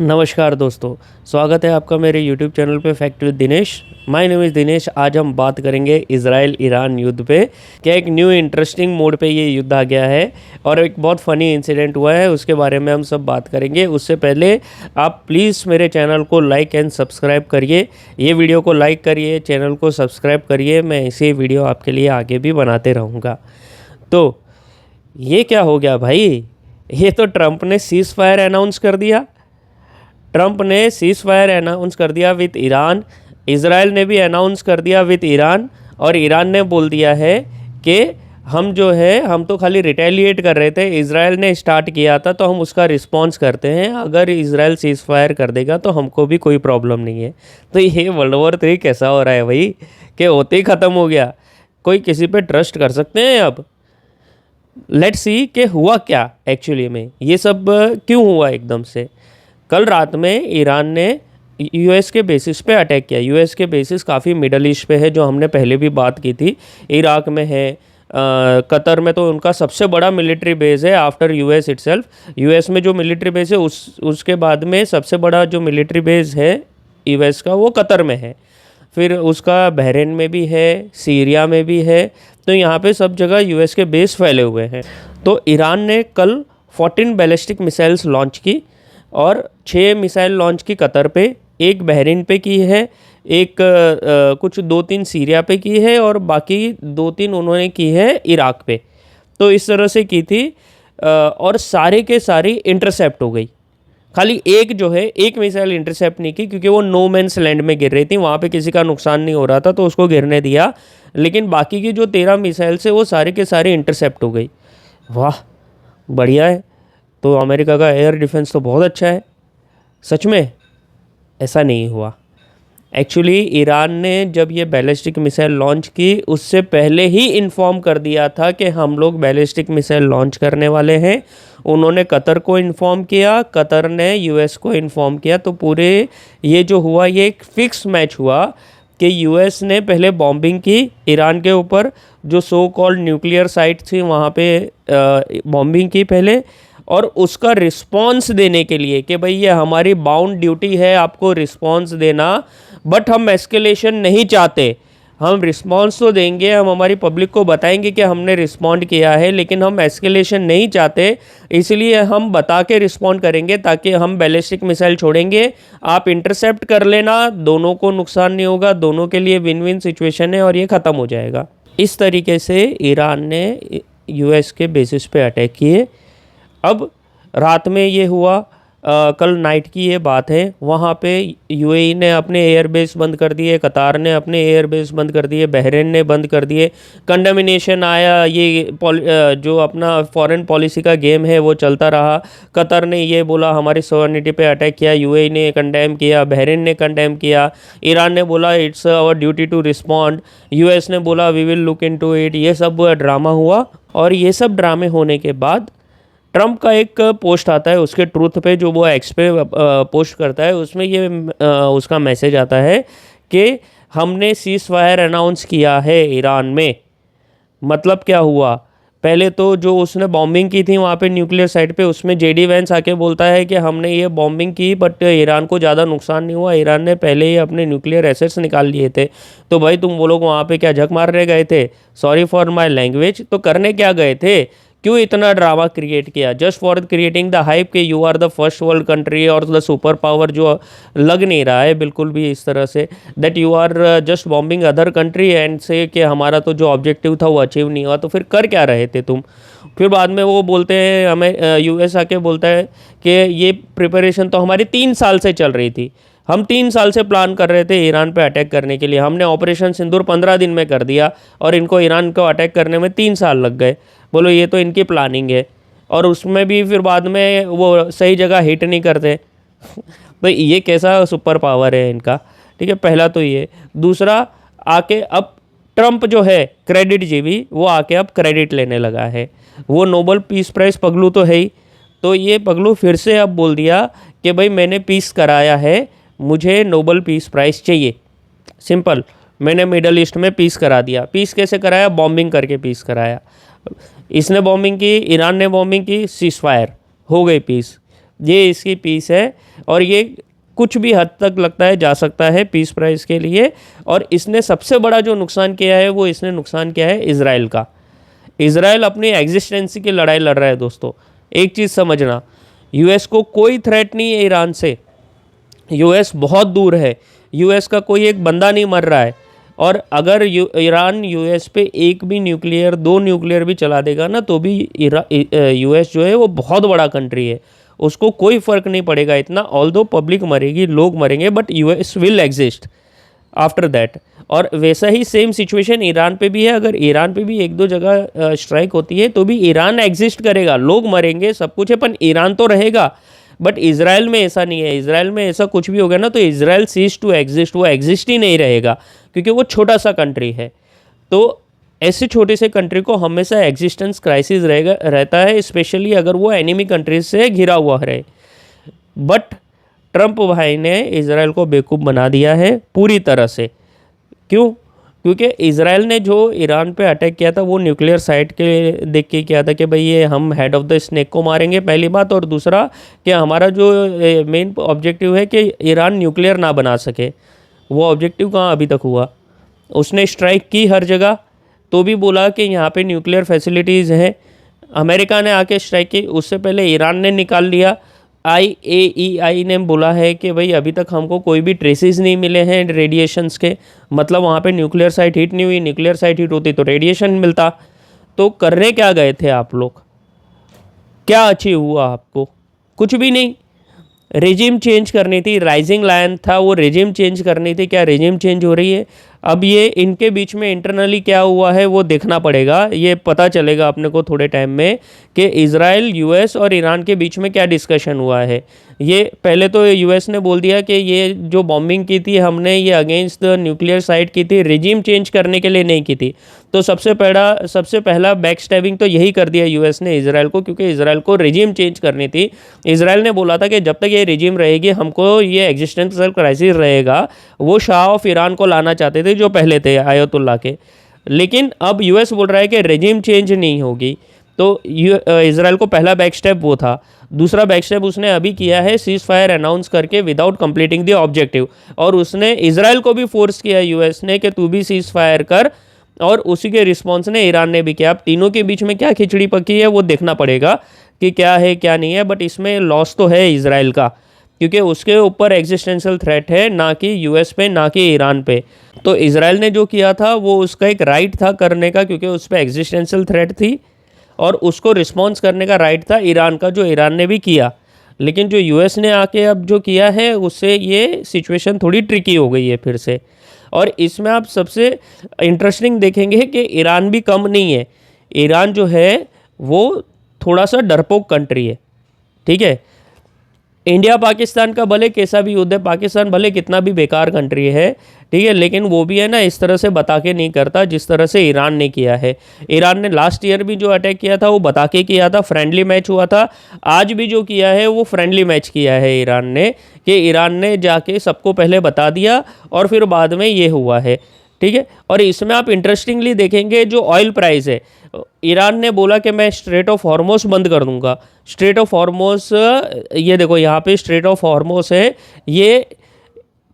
नमस्कार दोस्तों, स्वागत है आपका मेरे YouTube चैनल पे fact with Dinesh. My name is Dinesh. आज हम बात करेंगे इज़राइल ईरान युद्ध पे। क्या एक न्यू इंटरेस्टिंग मोड पे ये युद्ध आ गया है और एक बहुत फ़नी इंसिडेंट हुआ है, उसके बारे में हम सब बात करेंगे। उससे पहले आप प्लीज़ मेरे चैनल को लाइक एंड सब्सक्राइब करिए। ये वीडियो को लाइक करिए, चैनल को सब्सक्राइब करिए। मैं ऐसे वीडियो आपके लिए आगे भी बनाते रहूँगा। तो ये क्या हो गया भाई, ये तो ट्रंप ने सीज़ फायर अनाउंस कर दिया। ट्रंप ने सीज़ फायर अनाउंस कर दिया विद ईरान। इज़राइल ने भी अनाउंस कर दिया विद ईरान। और ईरान ने बोल दिया है कि हम तो खाली रिटेलिएट कर रहे थे, इज़राइल ने स्टार्ट किया था तो हम उसका रिस्पॉन्स करते हैं। अगर इज़राइल सीज़ फायर कर देगा तो हमको भी कोई प्रॉब्लम नहीं है। तो ये वर्ल्ड वॉर 3 कैसा हो रहा है भाई, कि होते ही ख़त्म हो गया। कोई किसी पे ट्रस्ट कर सकते हैं अब? लेट्स सी कि हुआ क्या एक्चुअली में, ये सब क्यों हुआ एकदम से। कल रात में ईरान ने यूएस के बेसिस पे अटैक किया। यूएस के बेसिस काफ़ी मिडल ईस्ट पे है, जो हमने पहले भी बात की थी। इराक में है, कतर में तो उनका सबसे बड़ा मिलिट्री बेस है आफ्टर यूएस इटसेल्फ। यूएस में जो मिलिट्री बेस है उसके बाद में सबसे बड़ा जो मिलिट्री बेस है यूएस का, वो कतर में है। फिर उसका बहरीन में भी है, सीरिया में भी है। तो यहाँ पे सब जगह यूएस के बेस फैले हुए हैं। तो ईरान ने कल 14 बैलिस्टिक मिसाइल्स लॉन्च की और 6 मिसाइल लॉन्च की कतर पे, एक बहरीन पे की है, एक कुछ 2-3 सीरिया पे की है और बाकी 2-3 उन्होंने की है इराक पे। तो इस तरह से की थी और सारे के सारी इंटरसेप्ट हो गई। खाली एक जो है, एक मिसाइल इंटरसेप्ट नहीं की, क्योंकि वो नो मैंस लैंड में गिर रही थी, वहाँ पे किसी का नुकसान नहीं हो रहा था तो उसको गिरने दिया। लेकिन बाकी की जो 13 मिसाइल से वो सारे के सारे इंटरसेप्ट हो गई। वाह, बढ़िया है। तो अमेरिका का एयर डिफेंस तो बहुत अच्छा है। सच में ऐसा नहीं हुआ। एक्चुअली ईरान ने जब ये बैलिस्टिक मिसाइल लॉन्च की, उससे पहले ही इन्फॉर्म कर दिया था कि हम लोग बैलिस्टिक मिसाइल लॉन्च करने वाले हैं। उन्होंने कतर को इन्फॉर्म किया, कतर ने यूएस को इन्फॉर्म किया। तो पूरे ये जो हुआ, ये एक फिक्स मैच हुआ कि यूएस ने पहले बॉम्बिंग की ईरान के ऊपर, जो सो कॉल्ड न्यूक्लियर साइट थी वहाँ पे बॉम्बिंग की पहले। और उसका रिस्पॉन्स देने के लिए कि भाई ये हमारी बाउंड ड्यूटी है आपको रिस्पॉन्स देना, बट हम एस्केलेशन नहीं चाहते। हम रिस्पॉन्स तो देंगे, हम हमारी पब्लिक को बताएंगे कि हमने रिस्पॉन्ड किया है, लेकिन हम एस्केलेशन नहीं चाहते, इसलिए हम बता के रिस्पॉन्ड करेंगे ताकि हम बैलिस्टिक मिसाइल छोड़ेंगे, आप इंटरसेप्ट कर लेना, दोनों को नुकसान नहीं होगा, दोनों के लिए विन विन सिचुएशन है और ये ख़त्म हो जाएगा। इस तरीके से ईरान ने यूएस के बेसिस पे अटैक किए। अब रात में ये हुआ, कल नाइट की ये बात है। वहाँ पे यूएई ने अपने एयरबेस बंद कर दिए, कतार ने अपने एयरबेस बंद कर दिए, बहरीन ने बंद कर दिए। कंडेमिनेशन आया, ये जो अपना फॉरेन पॉलिसी का गेम है वो चलता रहा। कतर ने ये बोला हमारी सॉवरेनिटी पे अटैक किया, यूएई ने कंडेम किया, बहरीन ने कंडेम किया, ईरान ने बोला it's our duty to respond, US ने बोला we will look into it. ये सब ड्रामा हुआ। और ये सब ड्रामे होने के बाद ट्रंप का एक पोस्ट आता है उसके ट्रूथ पे, जो वो एक्स पे पोस्ट करता है। उसमें ये उसका मैसेज आता है कि हमने सीज़ फायर अनाउंस किया है ईरान में। मतलब क्या हुआ, पहले तो जो उसने बॉम्बिंग की थी वहाँ पे न्यूक्लियर साइट पे, उसमें जेडी वैंस आके बोलता है कि हमने ये बॉम्बिंग की बट ईरान को ज़्यादा नुकसान नहीं हुआ, ईरान ने पहले ही अपने न्यूक्लियर एसेट्स निकाल लिए थे। तो भाई तुम वो लोग वहाँ पे क्या झक मारने गए थे? सॉरी फॉर माई लैंग्वेज, तो करने क्या गए थे? क्यों इतना ड्रामा क्रिएट किया? Just for creating the hype कि you are the first world country और द सुपर पावर, जो लग नहीं रहा है बिल्कुल भी इस तरह से, that you are just bombing other country and से कि हमारा तो जो ऑब्जेक्टिव था वो अचीव नहीं हुआ। तो फिर कर क्या रहे थे तुम? फिर बाद में वो बोलते हैं, हमें यूएस आके बोलता है कि ये प्रिपरेशन तो हमारी 3 साल से चल रही थी, हम 3 साल से प्लान कर रहे थे ईरान पे अटैक करने के लिए, हमने ऑपरेशन सिंदूर 15 दिन में कर दिया और इनको ईरान को अटैक करने में 3 साल लग गए। बोलो ये तो इनकी प्लानिंग है। और उसमें भी फिर बाद में वो सही जगह हिट नहीं करते। तो ये कैसा सुपर पावर है इनका? ठीक है, पहला तो ये। दूसरा, आके अब ट्रंप जो है क्रेडिट जीवी, वो आके अब क्रेडिट लेने लगा है। वो नोबल पीस प्राइज़ पगलू तो है ही, तो ये पगलू फिर से अब बोल दिया कि भाई मैंने पीस कराया है, मुझे नोबल पीस प्राइज़ चाहिए। सिंपल, मैंने मिडल ईस्ट में पीस करा दिया। पीस कैसे कराया? बॉम्बिंग करके पीस कराया। इसने बॉम्बिंग की, ईरान ने बॉम्बिंग की, सीज़ फायर हो गई पीस। ये इसकी पीस है और ये कुछ भी हद तक लगता है जा सकता है पीस प्राइस के लिए। और इसने सबसे बड़ा जो नुकसान किया है वो इसने नुकसान किया है इज़राइल का। इज़राइल अपनी एग्जिस्टेंसी की लड़ाई लड़ रहा है दोस्तों। एक चीज़ समझना, यूएस को कोई थ्रेट नहीं है ईरान से, यूएस बहुत दूर है, यूएस का कोई एक बंदा नहीं मर रहा है। और अगर ईरान यूएस पे एक भी न्यूक्लियर, 2 न्यूक्लियर भी चला देगा ना तो भी यूएस जो है वो बहुत बड़ा कंट्री है, उसको कोई फ़र्क नहीं पड़ेगा इतना। ऑल्दो पब्लिक मरेगी, लोग मरेंगे, but US will exist after that. और वैसा ही सेम सिचुएशन ईरान पे भी है। अगर ईरान पे भी 1-2 जगह स्ट्राइक होती है तो भी ईरान एग्जिस्ट करेगा, लोग मरेंगे, सब कुछ है, पर ईरान तो रहेगा। बट इज़राइल में ऐसा नहीं है। इज़राइल में ऐसा कुछ भी हो गया ना तो इज़राइल सीज टू एग्जिस्ट, वो एग्जिस्ट ही नहीं रहेगा, क्योंकि वो छोटा सा कंट्री है। तो ऐसे छोटे से कंट्री को हमेशा एग्जिस्टेंस क्राइसिस रहता है, स्पेशली अगर वो एनिमी कंट्रीज से घिरा हुआ रहे। बट ट्रंप भाई ने इज़राइल को बेवकूफ़ बना दिया है पूरी तरह से। क्यों? क्योंकि इज़राइल ने जो ईरान पे अटैक किया था वो न्यूक्लियर साइट के देख के किया था कि भाई ये हम हेड ऑफ़ द स्नेक को मारेंगे, पहली बात। और दूसरा कि हमारा जो मेन ऑब्जेक्टिव है कि ईरान न्यूक्लियर ना बना सके, वो ऑब्जेक्टिव कहाँ अभी तक हुआ? उसने स्ट्राइक की हर जगह, तो भी बोला कि यहाँ पे न्यूक्लियर फैसिलिटीज़ हैं। अमेरिका ने आके स्ट्राइक की, उससे पहले ईरान ने निकाल लिया। IAEA ने बोला है कि भाई अभी तक हमको कोई भी ट्रेसेस नहीं मिले हैं रेडिएशंस के, मतलब वहाँ पे न्यूक्लियर साइट हिट नहीं हुई। न्यूक्लियर साइट हिट होती तो रेडिएशन मिलता। तो करने क्या गए थे आप लोग? क्या अचीव हुआ आपको? कुछ भी नहीं। रेजिम चेंज करनी थी, राइजिंग लायन था, वो रेजिम चेंज करनी थी। क्या रेजिम चेंज हो रही है? अब ये इनके बीच में इंटरनली क्या हुआ है वो देखना पड़ेगा। ये पता चलेगा अपने को थोड़े टाइम में कि इज़राइल, यूएस और ईरान के बीच में क्या डिस्कशन हुआ है। ये पहले तो यूएस ने बोल दिया कि ये जो बॉम्बिंग की थी हमने, ये अगेंस्ट द न्यूक्लियर साइट की थी, रेजिम चेंज करने के लिए नहीं की थी। तो सबसे पहला बैक स्टैबिंग तो यही कर दिया यूएस ने इज़राइल को, क्योंकि इज़राइल को रेजिम चेंज करनी थी। इज़राइल ने बोला था कि जब तक ये रेजिम रहेगी हमको ये एग्जिस्टेंशियल क्राइसिस रहेगा। वो शाह ऑफ ईरान को लाना चाहते थे जो पहले थे आयतुल्ला के। लेकिन अब यूएस बोल रहा है कि रेजिम चेंज नहीं होगी। तो इज़राइल को पहला बैक स्टेप वो था। दूसरा बैक स्टेप उसने अभी किया है सीज फायर अनाउंस करके विदाउट कंप्लीटिंग द ऑब्जेक्टिव। और उसने इज़राइल को भी फोर्स किया यूएस ने कि तू भी सीज फायर कर, और उसी के रिस्पॉन्स ने ईरान ने भी किया। अब तीनों के बीच में क्या खिचड़ी पकी है वो देखना पड़ेगा कि क्या है क्या नहीं है। बट इसमें लॉस तो है इज़राइल का, क्योंकि उसके ऊपर एग्जिस्टेंशियल थ्रेट है, ना कि यूएस पे, ना कि ईरान पे। तो इज़राइल ने जो किया था वो उसका एक राइट था करने का, क्योंकि उस पर एग्जिस्टेंशियल थ्रेट थी, और उसको रिस्पॉन्स करने का राइट था ईरान का, जो ईरान ने भी किया। लेकिन जो यूएस ने आके अब जो किया है उससे ये सिचुएशन थोड़ी ट्रिकी हो गई है फिर से। और इसमें आप सबसे इंटरेस्टिंग देखेंगे कि ईरान भी कम नहीं है। ईरान जो है वो थोड़ा सा डरपोक कंट्री है, ठीक है। इंडिया पाकिस्तान का भले कैसा भी युद्ध है, पाकिस्तान भले कितना भी बेकार कंट्री है, ठीक है, लेकिन वो भी है ना इस तरह से बता के नहीं करता जिस तरह से ईरान ने किया है। ईरान ने लास्ट ईयर भी जो अटैक किया था वो बता के किया था, फ्रेंडली मैच हुआ था। आज भी जो किया है वो फ्रेंडली मैच किया है ईरान ने, कि ईरान ने जाके सबको पहले बता दिया और फिर बाद में ये हुआ है, ठीक है। और इसमें आप इंटरेस्टिंगली देखेंगे जो ऑयल प्राइस है, ईरान ने बोला कि मैं स्ट्रेट ऑफ हॉर्मोस बंद कर दूंगा। स्ट्रेट ऑफ हॉर्मोस, ये देखो यहाँ पे स्ट्रेट ऑफ हॉर्मोस है, ये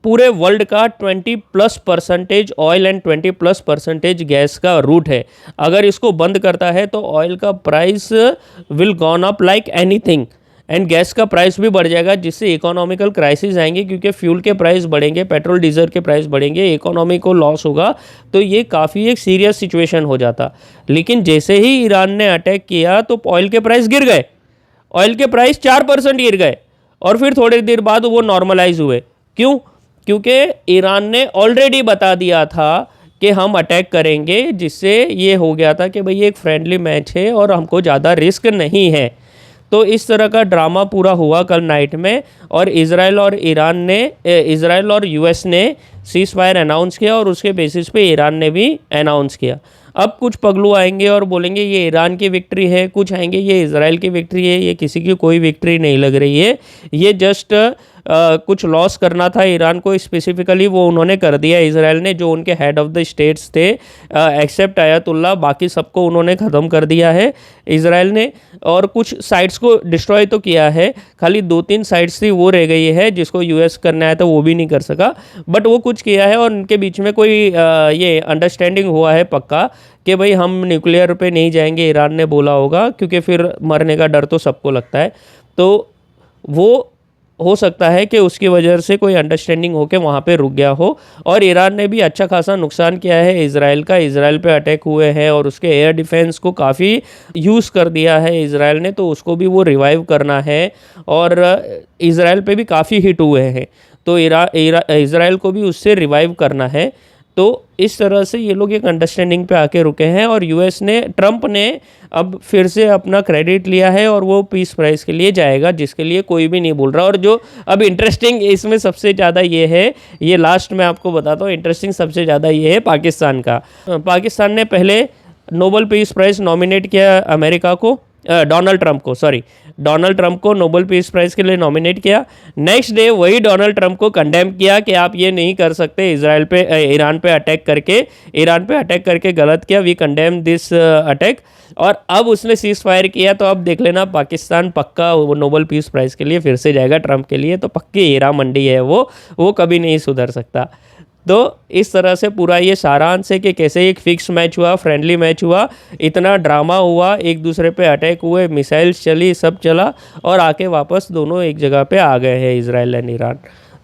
पूरे वर्ल्ड का 20+% ऑयल एंड 20+% गैस का रूट है। अगर इसको बंद करता है तो ऑयल का price will gone up like anything, and gas का प्राइस भी बढ़ जाएगा, जिससे इकोनॉमिकल क्राइसिस आएंगे, क्योंकि फ्यूल के प्राइस बढ़ेंगे, पेट्रोल डीजल के प्राइस बढ़ेंगे, इकोनॉमी को लॉस होगा। तो ये काफ़ी एक सीरियस सिचुएशन हो जाता। लेकिन जैसे ही ईरान ने अटैक किया तो ऑयल के प्राइस गिर गए, ऑयल के प्राइस 4% गिर गए, और फिर थोड़ी देर बाद वो नॉर्मलाइज हुए। क्यों? क्योंकि ईरान ने ऑलरेडी बता दिया था कि हम अटैक करेंगे, जिससे ये हो गया था कि भाई ये एक फ्रेंडली मैच है और हमको ज़्यादा रिस्क नहीं है। तो इस तरह का ड्रामा पूरा हुआ कल नाइट में, और इज़राइल और यूएस ने सीज फायर अनाउंस किया, और उसके बेसिस पे ईरान ने भी अनाउंस किया। अब कुछ पगलू आएंगे और बोलेंगे ये ईरान की विक्ट्री है, कुछ आएंगे ये इज़राइल की विक्ट्री है। ये किसी की कोई विक्ट्री नहीं लग रही है, ये जस्ट कुछ लॉस करना था ईरान को स्पेसिफिकली, वो उन्होंने कर दिया इजराइल ने। जो उनके हेड ऑफ द स्टेट्स थे एक्सेप्ट आयतुल्ला, बाकी सबको उन्होंने ख़त्म कर दिया है इजराइल ने। और कुछ साइट्स को डिस्ट्रॉय तो किया है, खाली 2-3 साइट्स थी वो रह गई है जिसको यूएस करना है तो वो भी नहीं कर सका, बट वो कुछ किया है। और उनके बीच में कोई ये अंडरस्टैंडिंग हुआ है पक्का कि भाई हम न्यूक्लियर पे नहीं जाएंगे, ईरान ने बोला होगा, क्योंकि फिर मरने का डर तो सबको लगता है। तो वो हो सकता है कि उसकी वजह से कोई अंडरस्टैंडिंग होकर वहाँ पे रुक गया हो। और ईरान ने भी अच्छा खासा नुकसान किया है इजराइल का, इजराइल पे अटैक हुए हैं और उसके एयर डिफेंस को काफ़ी यूज़ कर दिया है इजराइल ने, तो उसको भी वो रिवाइव करना है। और इजराइल पे भी काफ़ी हिट हुए हैं, तो इजराइल को भी उससे रिवाइव करना है। तो इस तरह से ये लोग एक अंडरस्टैंडिंग पे आके रुके हैं। और यूएस ने, ट्रंप ने अब फिर से अपना क्रेडिट लिया है और वो पीस प्राइस के लिए जाएगा, जिसके लिए कोई भी नहीं बोल रहा। और जो अब इंटरेस्टिंग इसमें सबसे ज़्यादा ये है, ये लास्ट में आपको बताता हूँ, इंटरेस्टिंग सबसे ज़्यादा ये है पाकिस्तान का। पाकिस्तान ने पहले नोबेल पीस प्राइज़ नॉमिनेट किया अमेरिका को, डोनाल्ड ट्रंप को नोबेल पीस प्राइज़ के लिए नॉमिनेट किया। नेक्स्ट डे वही डोनाल्ड ट्रंप को कंडेम किया कि आप ये नहीं कर सकते, ईरान पे अटैक करके गलत किया, वी कंडेम दिस अटैक। और अब उसने सीज फायर किया, तो अब देख लेना पाकिस्तान पक्का वो नोबेल पीस प्राइज़ के लिए फिर से जाएगा ट्रंप के लिए। तो पक्की हीरा मंडी है वो कभी नहीं सुधर सकता। तो इस तरह से पूरा ये सारांश है कि कैसे एक फिक्स मैच हुआ, फ्रेंडली मैच हुआ, इतना ड्रामा हुआ, एक दूसरे पे अटैक हुए, मिसाइल्स चली, सब चला, और आके वापस दोनों एक जगह पे आ गए हैं, इजराइल एंड ईरान।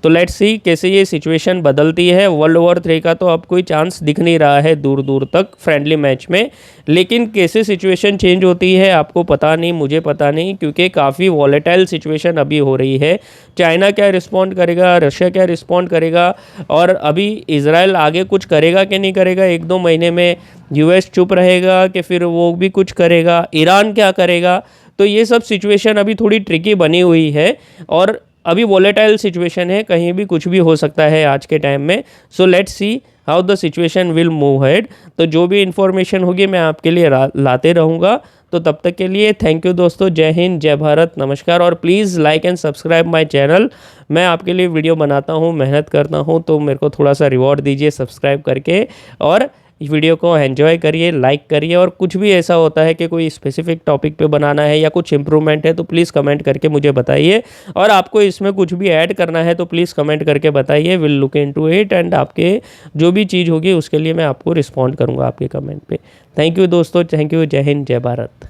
तो लेट्स सी कैसे ये सिचुएशन बदलती है। वर्ल्ड वॉर 3 का तो अब कोई चांस दिख नहीं रहा है दूर दूर तक फ्रेंडली मैच में, लेकिन कैसे सिचुएशन चेंज होती है आपको पता नहीं, मुझे पता नहीं, क्योंकि काफ़ी वॉलेटाइल सिचुएशन अभी हो रही है। चाइना क्या रिस्पॉन्ड करेगा, रशिया क्या रिस्पॉन्ड करेगा, और अभी इजराइल आगे कुछ करेगा कि नहीं करेगा 1-2 महीने में, यूएस चुप रहेगा कि फिर वो भी कुछ करेगा, ईरान क्या करेगा। तो ये सब सिचुएशन अभी थोड़ी ट्रिकी बनी हुई है और अभी वॉलेटाइल सिचुएशन है, कहीं भी कुछ भी हो सकता है आज के टाइम में। So let's see how the situation will move head. तो जो भी इन्फॉर्मेशन होगी मैं आपके लिए लाते रहूँगा। तो तब तक के लिए थैंक यू दोस्तों, जय हिंद, जय भारत, नमस्कार। और please like and subscribe my channel. मैं आपके लिए वीडियो बनाता हूँ, मेहनत करता हूँ, तो मेरे को थोड़ा सा रिवॉर्ड दीजिए सब्सक्राइब करके, और वीडियो को एंजॉय करिए, लाइक करिए। और कुछ भी ऐसा होता है कि कोई स्पेसिफिक टॉपिक पे बनाना है या कुछ इम्प्रूवमेंट है तो प्लीज़ कमेंट करके मुझे बताइए। और आपको इसमें कुछ भी ऐड करना है तो प्लीज़ कमेंट करके बताइए, will look into it, and आपके जो भी चीज़ होगी उसके लिए मैं आपको रिस्पॉन्ड करूँगा आपके कमेंट पे। थैंक यू दोस्तों, थैंक यू, जय हिंद, जय भारत।